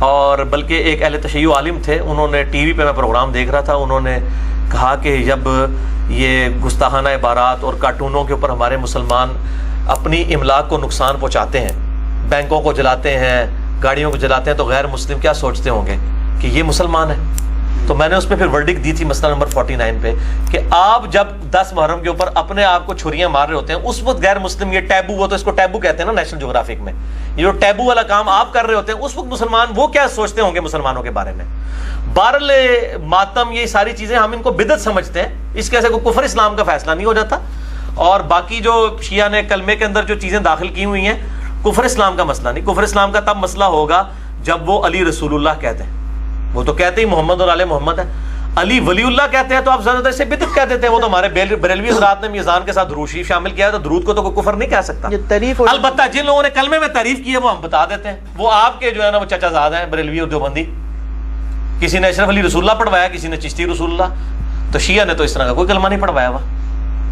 اور بلکہ ایک اہل تشیع عالم تھے، انہوں نے ٹی وی پہ میں پروگرام دیکھ رہا تھا، انہوں نے کہا کہ جب یہ گستاخانہ عبارات اور کارٹونوں کے اوپر ہمارے مسلمان اپنی املاک کو نقصان پہنچاتے ہیں، بینکوں کو جلاتے ہیں، گاڑیوں کو جلاتے ہیں، تو غیر مسلم کیا سوچتے ہوں گے کہ یہ مسلمان ہے؟ تو میں نے اس پہ پھر ورڈکٹ دی تھی مسئلہ نمبر 49 پہ کہ آپ جب 10 محرم کے اوپر اپنے آپ کو چھریاں مار رہے ہوتے ہیں، اس وقت غیر مسلم یہ ٹیبو، وہ تو اس کو ٹیبو کہتے ہیں نا نیشنل جغرافک میں، یہ جو ٹیبو والا کام آپ کر رہے ہوتے ہیں، اس وقت مسلمان وہ کیا سوچتے ہوں گے مسلمانوں کے بارے میں؟ بہرحال ماتم، یہ ساری چیزیں ہم ان کو بدعت سمجھتے ہیں، اس کے ایسے کوئی کفر اسلام کا فیصلہ نہیں ہو جاتا. اور باقی جو شیعہ نے کلمے کے اندر جو چیزیں داخل کی ہوئی ہیں، کفر اسلام کا مسئلہ نہیں. کفر اسلام کا تب مسئلہ ہوگا جب وہ علی رسول اللہ کہتے ہیں. وہ تو کہتے ہی محمد اور آل محمد ہے. علی ولی اللہ کہتے ہیں تو آپ زیادہ تر سے بدعت کہہ دیتے ہیں. وہ تو ہمارے بریلوی حضرات نے میزان کے ساتھ درود شریف شامل کیا ہے، تو درود کو تو کوئی کفر نہیں کہہ سکتا. البتہ جن لوگوں نے کلمے میں تعریف کی ہے وہ ہم بتا دیتے ہیں، وہ آپ کے جو ہے نا وہ چچا زاد ہیں بریلوی اور دیوبندی. کسی نے اشرف علی رسول اللہ پڑھوایا، کسی نے چشتی رسول اللہ، تو شیعہ نے تو اس طرح کا کوئی کلمہ نہیں پڑھوایا ہوا.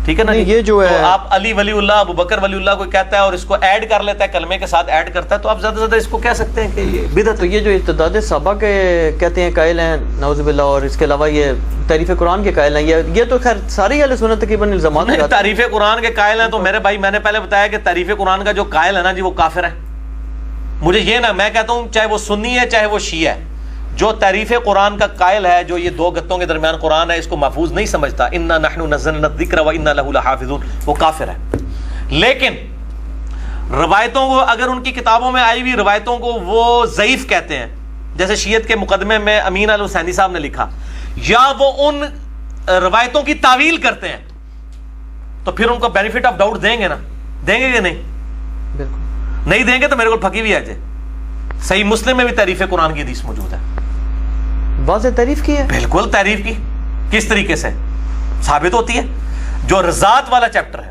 ٹھیک ہے نا؟ یہ جو ہے آپ علی ولی اللہ، ابو بکر ولی اللہ کوئی کہتا ہے اور اس کو ایڈ کر لیتا ہے، کلمے کے ساتھ ایڈ کرتا ہے، تو آپ زیادہ سے زیادہ اس کو کہہ سکتے ہیں کہ یہ بدعت. تو یہ جو ارتداد صحابہ کے کہتے ہیں قائل ہیں نعوذ باللہ، اور اس کے علاوہ یہ تعریف قرآن کے قائل ہیں، یہ تو خیر ساری اہل سنت تقریباً الزامات ہیں. تعریف قرآن کے قائل ہیں تو میرے بھائی میں نے پہلے بتایا کہ تعریف قرآن کا جو قائل ہے نا جی وہ کافر ہے. مجھے یہ نا، میں کہتا ہوں چاہے وہ سنی ہے چاہے وہ شیعہ ہے، جو تعریف قرآن کا قائل ہے، جو یہ دو گتوں کے درمیان قرآن ہے، اس کو محفوظ نہیں سمجھتا، انا نحن نزلنا الذکر وانا لہ لحافظون، وہ کافر ہے. لیکن روایتوں کو، اگر ان کی کتابوں میں آئی ہوئی روایتوں کو وہ ضعیف کہتے ہیں، جیسے شیعت کے مقدمے میں امین الحسینی صاحب نے لکھا، یا وہ ان روایتوں کی تعویل کرتے ہیں، تو پھر ان کو بینیفٹ آف ڈاؤٹ دیں گے نا؟ دیں گے کہ نہیں؟ بالکل نہیں دیں گے تو میرے کو پھکی بھی آ جائے. صحیح مسلم میں بھی تعریف قرآن کی حدیث موجود ہے. واضح تعریف کی ہے، بالکل تعریف کی. کس طریقے سے ثابت ہوتی ہے؟ جو رضاعت والا چیپٹر ہے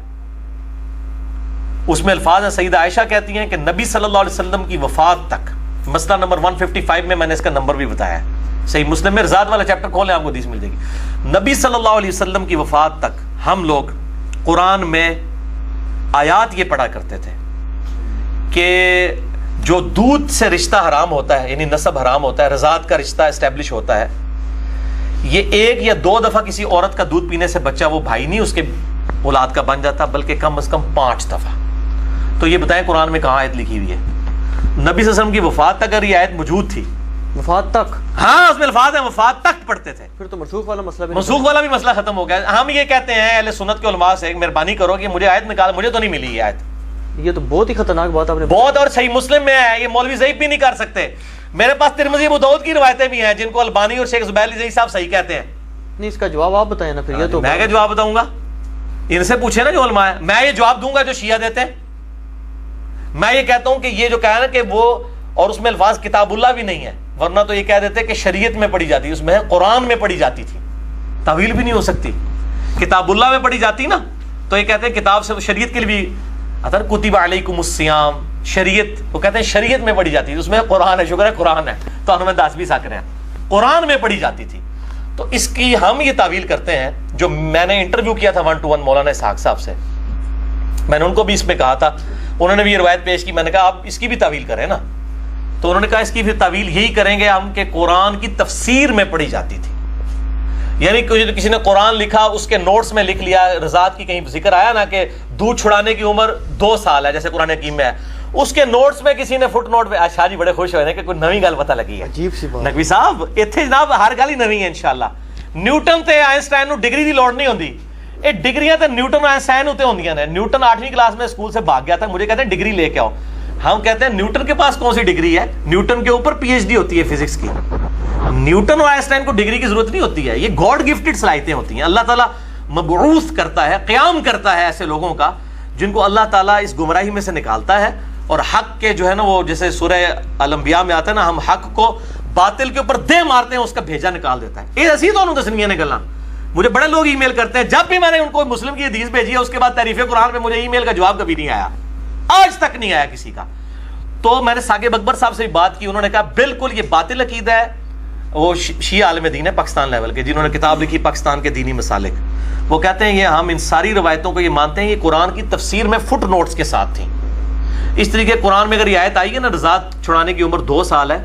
اس میں الفاظ ہیں، سیدہ عائشہ کہتی ہیں کہ نبی صلی اللہ علیہ وسلم کی وفات تک، مسئلہ نمبر 155 میں نے اس کا نمبر بھی بتایا ہے، صحیح مسلم میں رضاعت والا چیپٹر کھولیں آپ کو حدیث مل جائے گی. نبی صلی اللہ علیہ وسلم کی وفات تک ہم لوگ قرآن میں آیات یہ پڑھا کرتے تھے کہ جو دودھ سے رشتہ حرام ہوتا ہے، یعنی نسب حرام ہوتا ہے، رضاعت کا رشتہ اسٹیبلش ہوتا ہے، یہ 1 یا 2 دفعہ کسی عورت کا دودھ پینے سے بچہ وہ بھائی نہیں اس کے اولاد کا بن جاتا، بلکہ کم از کم 5 دفعہ. تو یہ بتائیں قرآن میں کہاں آیت لکھی ہوئی ہے؟ نبی صلی اللہ علیہ وسلم کی وفات تک اگر یہ آیت موجود تھی، وفات تک، ہاں اس میں الفاظ ہیں وفات تک پڑھتے تھے، پھر تو منسوخ والا مسئلہ بھی، منسوخ والا بھی مسئلہ ختم ہو گیا. ہم یہ کہتے ہیں اہل سنت کے علماء سے مہربانی کرو کہ مجھے آیت نکال، مجھے تو نہیں ملی یہ آیت. یہ تو بہت ہی خطرناک بات آپ نے بہت، اور صحیح مسلم میں ہے، یہ مولوی ضعیف بھی نہیں کر سکتے. میرے پاس ترمذی ابو داؤد کی روایتیں بھی ہیں جن کو البانی اور شیخ زبیر علی صاحب صحیح کہتے ہیں. نہیں، اس کا جواب آپ بتائیں نا پھر. یہ تو میں کیا جواب بتاؤں گا؟ ان سے پوچھے نا جو علماء ہیں. میں یہ جواب دوں گا جو شیعہ دیتے ہیں. میں یہ کہتا ہوں کہ یہ جو کہا نا کہ وہ، اور اس میں الفاظ کتاب اللہ بھی نہیں ہے، ورنہ تو یہ کہہ دیتے کہ شریعت میں پڑھی جاتی، اس میں قرآن میں پڑھی جاتی تھی، تعویل بھی نہیں ہو سکتی. کتاب اللہ میں پڑھی جاتی نا تو یہ کہتے ہیں کتاب سے شریعت کے لیے بھی آتا ہے، کتب علیکم الصیام، شریعت، وہ کہتے ہیں شریعت میں پڑھی جاتی تھی، اس میں قرآن ہے. شکر ہے قرآن ہے تو ہمیں 10 بھی سک رہے ہیں. قرآن میں پڑھی جاتی تھی. تو اس کی ہم یہ تعویل کرتے ہیں. جو میں نے انٹرویو کیا تھا 1 to 1 مولانا اسحاق صاحب سے، میں نے ان کو بھی اس میں کہا تھا، انہوں نے بھی یہ روایت پیش کی. میں نے کہا آپ اس کی بھی تعویل کریں نا، تو انہوں نے کہا اس کی پھر تعویل یہی کریں گے ہم کہ قرآن کی تفسیر میں پڑھی جاتی تھی. یعنی کسی نے قرآن لکھا، اس کے نوٹس میں لکھ لیا، رضاعت کی کہیں ذکر آیا نا کہ دودھ چھڑانے کی عمر 2 سال ہے جیسے قرآن حکیم میں ہے، اس کے نوٹس میں کسی نے فٹ نوٹ پہ، شاہ جی بڑے خوش ہوئے کہ کوئی نئی گل پتہ لگی ہے. عجیب سی بات نقوی صاحب، اتنے جناب ہر گل ہی نوی ہے انشاءاللہ. نیوٹن تے آئنسٹائن نو ڈگری دی لوڑ نہیں ہوندی، یہ ڈگریاں تے نیوٹن آئنسٹائن ہوتے ہوندیاں نے. نیوٹن 8ویں کلاس میں اسکول سے بھاگ گیا تھا، مجھے کہتے ہیں ڈگری لے کے آؤ. ہم کہتے ہیں نیوٹن کے پاس کون سی ڈگری ہے؟ نیوٹن کے اوپر PhD ہوتی ہے فزکس کی. نیوٹن اور آئنسٹائن کو ڈگری کی ضرورت نہیں ہوتی ہے. یہ گاڈ گفٹڈ صلاحیتیں ہوتی ہیں. اللہ تعالیٰ مبعوث کرتا ہے، قیام کرتا ہے ایسے لوگوں کا جن کو اللہ تعالیٰ اس گمراہی میں سے نکالتا ہے، اور حق کے جو ہے نا وہ جیسے سورہ الانبیاء میں آتا ہے نا، ہم حق کو باطل کے اوپر دے مارتے ہیں، اس کا بھیجا نکال دیتا ہے. یہ ایسی تو دسنیاں نے گلاں. مجھے بڑے لوگ ای میل کرتے ہیں، جب بھی میں نے ان کو مسلم کی حدیث بھیجی ہے اس کے بعد تعریف قرآن پہ مجھے ای میل کا جواب کبھی نہیں آیا، آج تک نہیں آیا کسی کا. تو میں نے ثاقب اکبر صاحب سے بھی بات کی، انہوں نے کہا بالکل یہ باطل عقیدہ ہے. وہ شیعہ عالم دین ہے پاکستان لیول کے، جنہوں نے کتاب لکھی پاکستان کے دینی مسالک. وہ کہتے ہیں یہ ہم ان ساری روایتوں کو یہ مانتے ہیں یہ قرآن کی تفسیر میں فٹ نوٹس کے ساتھ تھیں. اس طریقے قرآن میں اگر یہ آیت آئی ہے نا رضاعت چھڑانے کی عمر 2 سال ہے،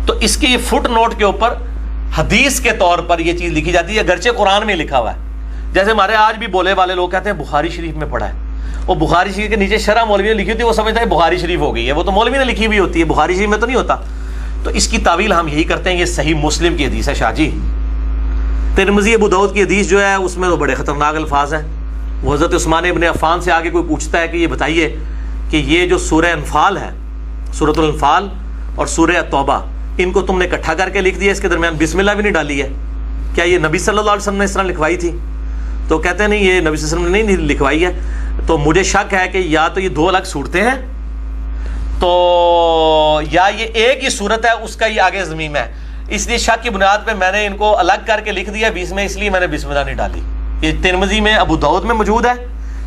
تو اس کے یہ فٹ نوٹ کے اوپر حدیث کے طور پر یہ چیز لکھی جاتی ہے، اگرچہ قرآن میں لکھا ہوا ہے. جیسے ہمارے آج بھی بولے والے لوگ کہتے ہیں بخاری شریف میں پڑھا ہے، وہ بخاری شریف کے نیچے شرح مولوی نے لکھی ہوتی ہے، وہ سمجھتا ہے بخاری شریف ہو گئی ہے، وہ تو مولوی نے لکھی ہوئی ہوتی ہے، بخاری شریف میں تو نہیں ہوتا. تو اس کی تعویل ہم یہی کرتے ہیں، یہ صحیح مسلم کی حدیث ہے شاہ جی. ترمذی ابو داؤد کی حدیث جو ہے اس میں تو بڑے خطرناک الفاظ ہیں. وہ حضرت عثمان ابن عفان سے آگے کوئی پوچھتا ہے کہ یہ بتائیے کہ یہ جو سورہ انفال ہے، سورۃ الانفال اور سورہ توبہ، ان کو تم نے اکٹھا کر کے لکھ دیا، اس کے درمیان بسم اللہ بھی نہیں ڈالی ہے، کیا یہ نبی صلی اللہ علیہ وسلم نے اس طرح لکھوائی تھی؟ تو کہتے ہیں نہیں، یہ نبی صلی اللہ علیہ وسلم نے نہیں لکھوائی ہے. تو مجھے شک ہے کہ یا تو یہ دو الگ صورتیں ہیں، تو یا یہ ایک ہی صورت ہے، اس کا یہ آگے ضمیم ہے. اس لیے شک کی بنیاد پہ میں نے ان کو الگ کر کے لکھ دیا بیچ میں، اس لیے میں نے بسم اللہ نہیں ڈالی. یہ ترمذی میں، ابو داؤد میں موجود ہے،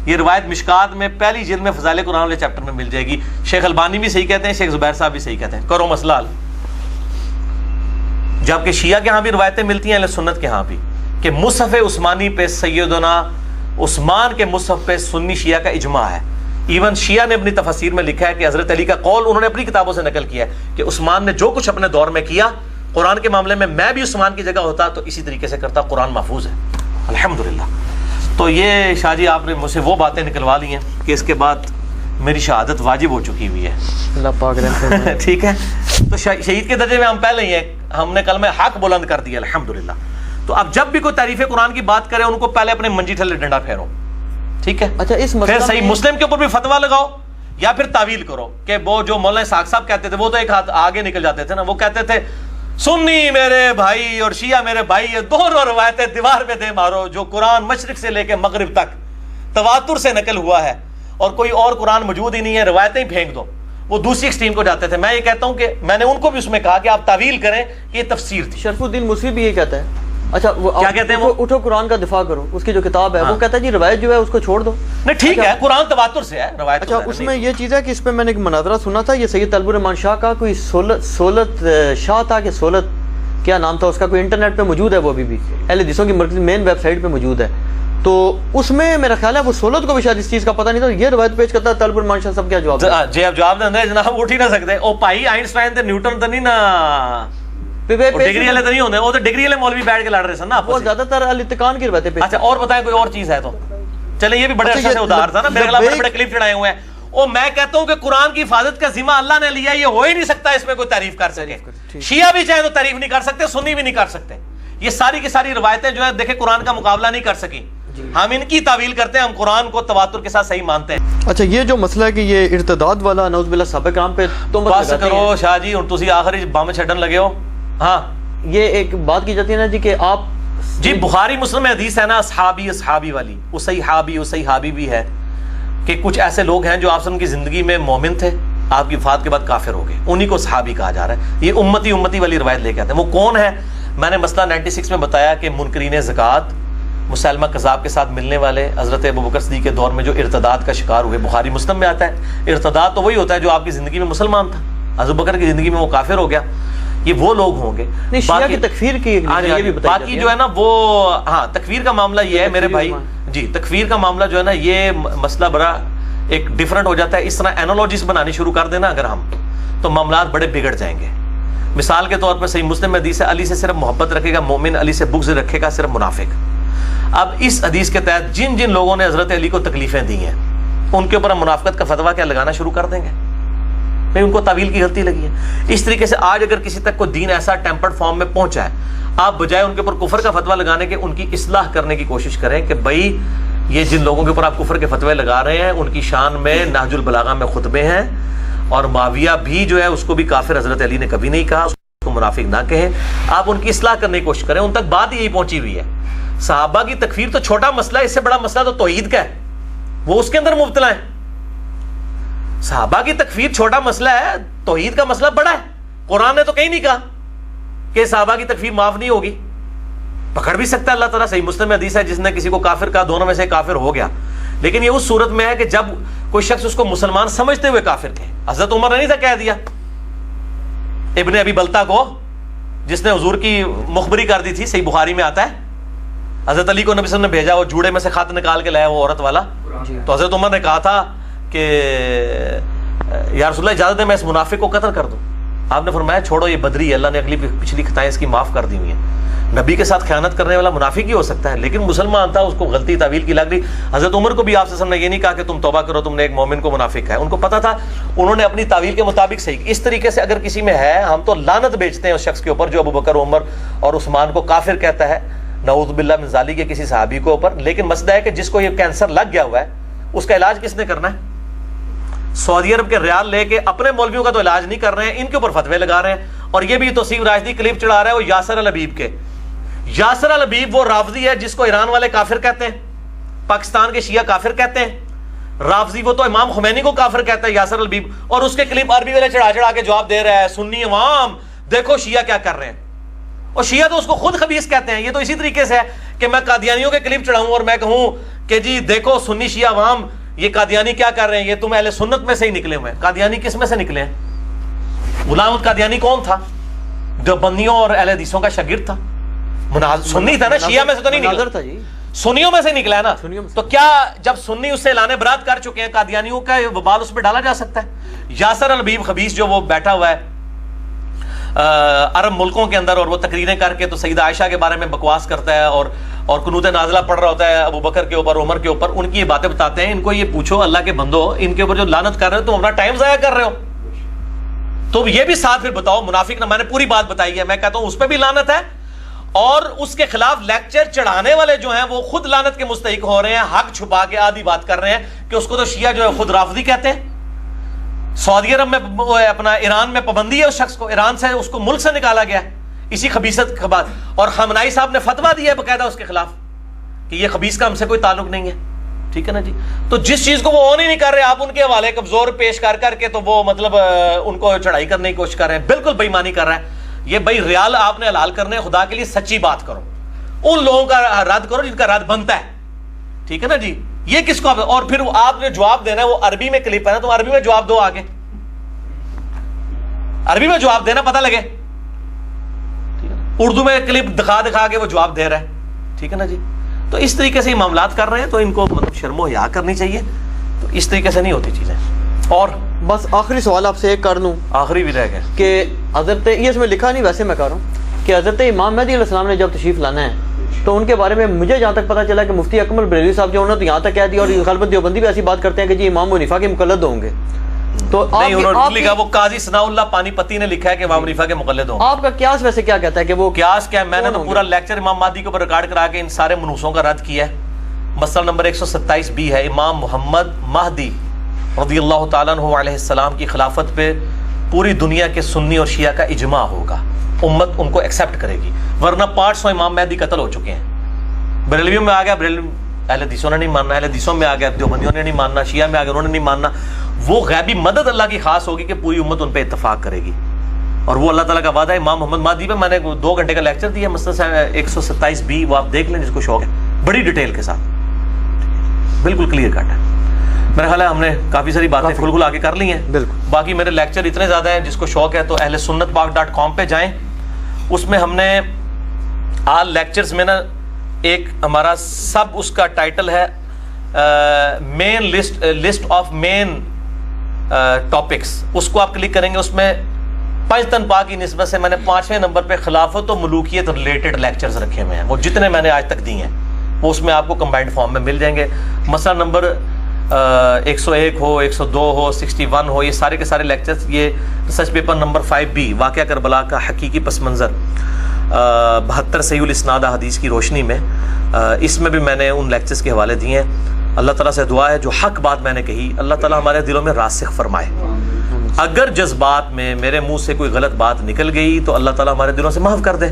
یہ روایت مشکات میں پہلی جلد میں فضائل قرآن والے چیپٹر میں مل جائے گی. شیخ البانی بھی صحیح کہتے ہیں، شیخ زبیر صاحب بھی صحیح کہتے ہیں. کرو مسئلہ حل. جبکہ شیعہ کے ہاں بھی روایتیں ملتی ہیں، اہل سنت کے ہاں بھی، کہ مصحف عثمانی پہ سیدنا عثمان کے مصحف پہ سنی شیعہ کا اجماع ہے. ایون شیعہ نے اپنی تفاسیر میں لکھا ہے کہ حضرت علی کا قول انہوں نے اپنی کتابوں سے نقل کیا ہے کہ عثمان نے جو کچھ اپنے دور میں کیا قرآن کے معاملے میں بھی عثمان کی جگہ ہوتا تو اسی طریقے سے کرتا. قرآن محفوظ ہے الحمدللہ. تو یہ شاہ جی آپ نے مجھ سے وہ باتیں نکلوا لی ہیں کہ اس کے بعد میری شہادت واجب ہو چکی ہوئی ہے. اللہ پاک رحم. ٹھیک ہے، تو شہید کے درجے میں ہم پہلے ہی ہیں، ہم نے کلمہ حق بلند کر دیا الحمدللہ. تو اب جب بھی کوئی تعریف قرآن کی بات کرے ان کو پہلے اپنے منجی تھلے ڈنڈا پھیرو، ٹھیک ہے؟ اچھا، اس پھر صحیح مسلم کے اوپر بھی فتویٰ لگاؤ یا پھر تعویل کرو. کہ وہ جو مولانا اسحاق صاحب کہتے تھے، وہ تو ایک ہاتھ آگے نکل جاتے تھے نا، وہ کہتے تھے سنی میرے بھائی اور شیعہ میرے بھائی، یہ دونوں روایتیں دیوار پہ دے مارو، جو قرآن مشرق سے لے کے مغرب تک تواتر سے نقل ہوا ہے اور کوئی اور قرآن موجود ہی نہیں ہے، روایتیں ہی پھینک دو. وہ دوسری ایکسٹریم کو جاتے تھے. میں یہ کہتا ہوں کہ میں نے ان کو بھی اس میں کہا کہ آپ تعویل کریں کہ یہ تفسیر تھی. شرف الدین مصری بھی یہ کہتا ہے. اچھا، وہ کیا کہتے ہیں؟ وہ اٹھو قرآن کا دفاع کرو، اس کی جو کتاب ہے وہ کہتا ہے جی روایت جو ہے اس کو چھوڑ دو. نہیں ٹھیک ہے، قرآن تواتر سے ہے، روایت. اچھا، اس میں یہ چیز ہے کہ اس پہ میں نے ایک مناظرہ سنا تھا، یہ سید طلب الرحمان شاہ کا کوئی سولت شاہ تھا کہ سولت کیا نام تھا اس کا، کوئی انٹرنیٹ پہ موجود ہے، وہ ابھی بھی اہل حدیثوں کی مرکزی مین ویب سائٹ پہ موجود ہے. تو اس میں میرا خیال ہے وہ سولت کو بھی شاید اس چیز کا پتہ نہیں تھا. یہ روایت پیش کرتا ہے طلب الرحمان شاہ صاحب، کیا جواب ہے؟ جی اب جواب دیں جناب، اٹھ ہی نہ سکتے. او بھائی آئنسٹائن تے نیوٹن تے نہیں نا ڈگری والے تو نہیں ہوندے، وہ تو ڈگری والے مولوی بیٹھ کے لڑ رہے سن نا. وہ زیادہ تر الاتقان کی روایتیں پیش. اچھا اور بتائیں کوئی اور چیز ہے تو چلیں. یہ بھی بڑے عرصے سے ادھار تھا نا، میرے خلاف بڑے بڑے کلپ چڑھائے ہوئے ہیں. اور میں کہتا ہوں کہ قرآن کی حفاظت کا ذمہ اللہ نے لیا، یہ ہو ہی نہیں سکتا اس میں کوئی تعریف کر سکے. شیعہ بھی چاہے تو تعریف نہیں کر سکتے، سنی بھی نہیں کر سکتے. یہ ساری کی ساری روایتیں جو ہے دیکھیں قرآن کا مقابلہ نہیں کر سکی. ہم ان کی تعویل کرتے ہیں، ہم قرآن کو تواتر کے ساتھ صحیح مانتے ہیں. اچھا، یہ جو مسئلہ ہے کہ یہ ارتداد والا نعوذ باللہ صحابہ کرام پہ تو بس کرو شاہ جی، اور تسی آخری بم چھڈن لگے ہو. ہاں یہ ایک بات کی جاتی ہے نا جی کہ آپ جی بخاری مسلم میں حدیث ہے نا اصحابی والی، اصحابی بھی ہے کہ کچھ ایسے لوگ ہیں جو آپ کی زندگی میں مومن تھے، آپ کی وفات کے بعد کافر ہو گئے، انہی کو صحابی کہا جا رہا ہے. یہ امتی والی روایت لے کے آتے ہیں. وہ کون ہے؟ میں نے مسئلہ 96 میں بتایا کہ منکرین زکوٰۃ، مسلمہ کذاب کے ساتھ ملنے والے، حضرت ابوبکر صدیق کے دور میں جو ارتداد کا شکار ہوئے. بخاری مسلم میں آتا ہے ارتداد تو وہی ہوتا ہے جو آپ کی زندگی میں مسلمان تھا، حضرت ابوبکر کی زندگی میں وہ کافر ہو گیا. یہ وہ لوگ ہوں گے. شیعہ کی تکفیر کی یہ بھی بتائی باقی جو ہے نا وہ ہاں تکفیر کا معاملہ یہ ہے میرے بھائی جی، تکفیر کا معاملہ جو ہے نا یہ مسئلہ بڑا ایک ڈیفرنٹ ہو جاتا ہے. اس طرح اینالوجیز بنانی شروع کر دینا اگر ہم، تو معاملات بڑے بگڑ جائیں گے. مثال کے طور پر صحیح مسلم میں حدیث ہے علی سے صرف محبت رکھے گا مومن، علی سے بغض رکھے گا صرف منافق. اب اس حدیث کے تحت جن جن لوگوں نے حضرت علی کو تکلیفیں دی ہیں ان کے اوپر ہم منافقت کا فتویٰ کیا لگانا شروع کر دیں گے؟ بھائی ان کو تعویل کی غلطی لگی ہے. اس طریقے سے آج اگر کسی تک کوئی دین ایسا ٹیمپرڈ فارم میں پہنچا ہے، آپ بجائے ان کے اوپر کفر کا فتویٰ لگانے کے ان کی اصلاح کرنے کی کوشش کریں کہ بھائی یہ جن لوگوں کے اوپر آپ کفر کے فتوے لگا رہے ہیں ان کی شان میں نہج البلاغہ میں خطبے ہیں، اور معاویہ بھی جو ہے اس کو بھی کافر حضرت علی نے کبھی نہیں کہا، اس کو منافق نہ کہیں. آپ ان کی اصلاح کرنے کی کوشش کریں. ان تک بات یہی پہنچی ہوئی ہے. صحابہ کی تکفیر تو چھوٹا مسئلہ ہے، اس سے بڑا مسئلہ تو توحید کا ہے، وہ اس کے اندر مبتلا ہے. صحابہ کی تکفیر چھوٹا مسئلہ ہے، توحید کا مسئلہ بڑا ہے. قرآن نے تو کہیں نہیں کہا کہ صحابہ کی تکفیر معاف نہیں ہوگی. پکڑ بھی سکتا ہے اللہ تعالیٰ. صحیح مسلم میں حدیث ہے جس نے کسی کو کافر کہا دونوں میں سے کافر ہو گیا، لیکن یہ اس صورت میں ہے کہ جب کوئی شخص اس کو مسلمان سمجھتے ہوئے کافر کہے. حضرت عمر نے نہیں تھا کہہ دیا ابن ابی بلتا کو، جس نے حضور کی مخبری کر دی تھی، صحیح بخاری میں آتا ہے. حضرت علی کو نبی صلی اللہ علیہ وسلم نے بھیجا، وہ جوڑے میں سے خط نکال کے لایا وہ عورت والا. تو حضرت عمر نے کہا تھا کہ یا رسول اللہ اجازت ہے میں اس منافق کو قتل کر دوں. آپ نے فرمایا چھوڑو یہ بدری ہے, اللہ نے اگلی پچھلی خطائیں اس کی معاف کر دی ہوئی ہیں. نبی کے ساتھ خیانت کرنے والا منافق ہی ہو سکتا ہے, لیکن مسلمان تھا, اس کو غلطی تعویل کی لگ رہی. حضرت عمر کو بھی آپ سے نے یہ نہیں کہا کہ تم توبہ کرو, تم نے ایک مومن کو منافق ہے, ان کو پتا تھا, انہوں نے اپنی تعویل کے مطابق صحیح. اس طریقے سے اگر کسی میں ہے, ہم تو لعنت بیچتے ہیں اس شخص کے اوپر جو ابو بکر, عمر اور عثمان کو کافر کہتا ہے, نعوذ باللہ من ذالک کے کسی صحابی کے اوپر. لیکن مسئلہ ہے کہ جس کو یہ کینسر لگ گیا ہوا ہے, اس کا علاج کس نے کرنا ہے؟ سعودی عرب کے ریال لے کے اپنے مولویوں کا تو علاج نہیں کر رہے ہیں, ان کے اوپر فتوے لگا رہے ہیں. اور یہ بھی توصیف راشدی کلپ چڑھا رہا ہے وہ یاسر الحبیب کے. یاسر الحبیب وہ رافضی ہے جس کو ایران والے کافر کہتے ہیں, پاکستان کے شیعہ کافر کہتے ہیں. رافضی وہ تو امام خمینی کو کافر کہتا ہے یاسر الحبیب, اور اس کے کلپ عربی والے چڑھا چڑھا کے جواب دے رہا ہے سنی عوام دیکھو شیعہ کیا کر رہے ہیں. اور شیعہ تو اس کو خود خبیث کہتے ہیں. یہ تو اسی طریقے سے ہے کہ میں قادیانیوں کے کلپ چڑھاؤں اور میں کہوں کہ جی دیکھو سنی شیعہ عوام یہ قادیانی کیا کر رہے ہیں, یہ تم اہل سنت میں سے ہی نکلے ہوئے ہیں. قادیانی کس میں سے نکلے ہیں؟ غلام احمد قادیانی کون تھا؟ دیوبندیوں اور اہل حدیثوں کا شاگرد تھا, سنی تھا نا, شیعہ میں سے تو نہیں نکلا, سنیوں میں سے نکلا ہے نا. تو کیا جب سنی اس سے اعلان برات کر چکے ہیں, قادیانیوں کا وبال اس پہ ڈالا جا سکتا ہے؟ یاسر الحبیب خبیث جو وہ بیٹھا ہوا ہے عرب ملکوں کے اندر, اور وہ تقریریں کر کے تو سیدہ عائشہ کے بارے میں بکواس کرتا ہے, اور قنوت نازلہ پڑھ رہا ہوتا ہے ابو بکر کے اوپر, عمر کے اوپر. ان کی یہ باتیں بتاتے ہیں. ان کو یہ پوچھو اللہ کے بندو, ان کے اوپر جو لعنت کر رہے ہو تم اپنا ٹائم ضائع کر رہے ہو. تو یہ بھی ساتھ پھر بتاؤ منافق نہ, میں نے پوری بات بتائی ہے, میں کہتا ہوں اس پہ بھی لعنت ہے, اور اس کے خلاف لیکچر چڑھانے والے جو ہیں وہ خود لعنت کے مستحق ہو رہے ہیں, حق چھپا کے آدھی بات کر رہے ہیں کہ اس کو تو شیعہ جو ہے خود رافضی کہتے ہیں. سعودی عرب میں اپنا ایران میں پابندی ہے اس شخص کو, ایران سے اس کو ملک سے نکالا گیا اسی خبیثت کے بعد, اور خامنائی صاحب نے فتویٰ دیا ہے باقاعدہ اس کے خلاف کہ یہ خبیث کا ہم سے کوئی تعلق نہیں ہے. ٹھیک ہے نا جی. تو جس چیز کو وہ آن ہی نہیں کر رہے, آپ ان کے حوالے کمزور پیش کر کے تو وہ مطلب ان کو چڑھائی کرنے کی کوشش کر رہے ہیں. بالکل بےایمانی کر رہا ہے یہ. بھائی ریال آپ نے حلال کرنے, خدا کے لیے سچی بات کرو, ان لوگوں کا رد کرو جن کا رد بنتا ہے. ٹھیک ہے نا جی. یہ کس کو, اور پھر آپ نے جواب دینا ہے, وہ عربی میں کلپ ہے نا, تو عربی میں جواب دو, آگے عربی میں جواب دینا, پتہ لگے. اردو میں کلپ دکھا کے وہ جواب دے رہا ہے. ٹھیک ہے نا جی. تو اس طریقے سے یہ معاملات کر رہے ہیں, تو ان کو مطلب شرم و حیا کرنی چاہیے. تو اس طریقے سے نہیں ہوتی چیزیں. اور بس آخری سوال آپ سے ایک کر لوں, آخری بھی رہ گئے, کہ حضرت, یہ اس میں لکھا نہیں ویسے میں کہہ رہا ہوں, کہ حضرت امام مہدی علیہ السلام نے جب تشریف لانا ہے تو ان کے بارے میں مجھے جہاں تک پتہ چلا کہ مفتی اکمل بریلوی صاحب جو انہوں نے تو یہاں تک کہہ دیا, اور غالباً دیوبندی بھی ایسی بات کرتے ہیں کہ جی امام ابو حنیفہ کے مقلد ہوں گے. تو نہیں, انہوں نے لکھا, وہ قاضی ثناء اللہ پانی پتی نے لکھا ہے کہ امام حنیفہ کے مقلد ہوں. آپ کا قیاس ویسے کیا کہتا ہے کہ وہ قیاس کیا ہے؟ میں نے تو پورا لیکچر امام مہدی کے اوپر ریکارڈ کرا کے ان سارے منوسوں کا رد کیا ہے. مسئلہ نمبر 127 بھی ہے, امام محمد مہدی رضی اللہ تعالیٰ عنہ علیہ السلام کی خلافت پہ پوری دنیا کے سنی اور شیعہ کا اجماع ہوگا, امت ان کو ایکسیپٹ کرے گی, ورنہ 500 امام مہدی قتل ہو چکے ہیں. بریلویوں میں آ گیا, اہل حدیثوں نے نہیں ماننا, اہل حدیثوں میں آ گیا, دیوبندیوں نے نہیں ماننا, شیعہ میں آ گیا, انہوں نے نہیں ماننا. وہ غیبی مدد اللہ کی خاص ہوگی کہ پوری امت ان پہ اتفاق کرے گی, اور وہ اللہ تعالیٰ کا وعدہ ہے. امام محمد مہدی پہ میں نے 2 گھنٹے کا لیکچر دیا, مسئلہ 127 بھی, وہ آپ دیکھ لیں جس کو شوق ہے, بڑی ڈیٹیل کے ساتھ, بالکل کلیئر کٹ ہے. میرا خیال ہے ہم نے کافی ساری باتیں کھل آگے کر لی ہیں. بالکل. باقی میرے لیکچر اتنے زیادہ ہیں, جس کو شوق ہے تو اہل سنت پاک.com پہ جائیں. اس میں ہم نے آل لیکچرز میں نا ایک ہمارا سب اس کا ٹائٹل ہے مین لسٹ آف مین ٹاپکس. اس کو آپ کلک کریں گے, اس میں پنجتن پاک کی نسبت سے میں نے 5ویں نمبر پہ خلافت و ملوکیت ریلیٹڈ لیکچرز رکھے ہوئے ہیں. وہ جتنے میں نے آج تک دیے ہیں وہ اس میں آپ کو کمبائنڈ فارم میں مل جائیں گے. مسئلہ نمبر 101 ہو, 102 ہو, 61 ہو, یہ سارے کے سارے لیکچرز. یہ ریسرچ پیپر نمبر 5B واقعہ کربلا کا حقیقی پس منظر 72 صحیح الاسناد حدیث کی روشنی میں, اس میں بھی میں نے ان لیکچرز کے حوالے دیے ہیں. اللہ تعالیٰ سے دعا ہے جو حق بات میں نے کہی اللہ تعالیٰ ہمارے دلوں میں راسخ فرمائے. اگر جذبات میں میرے منہ سے کوئی غلط بات نکل گئی تو اللہ تعالیٰ ہمارے دلوں سے معاف کر دے.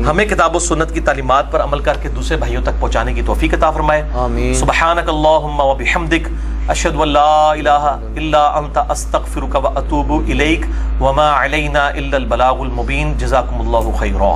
ہمیں کتاب و سنت کی تعلیمات پر عمل کر کے دوسرے بھائیوں تک پہنچانے کی توفیق عطا فرمائے. سبحانک اللہم و بحمدک, اشہد ان لا الہ الا انت, استغفرک و اتوب الیک, وما علینا الا البلاغ المبین. جزاکم اللہ خیرا.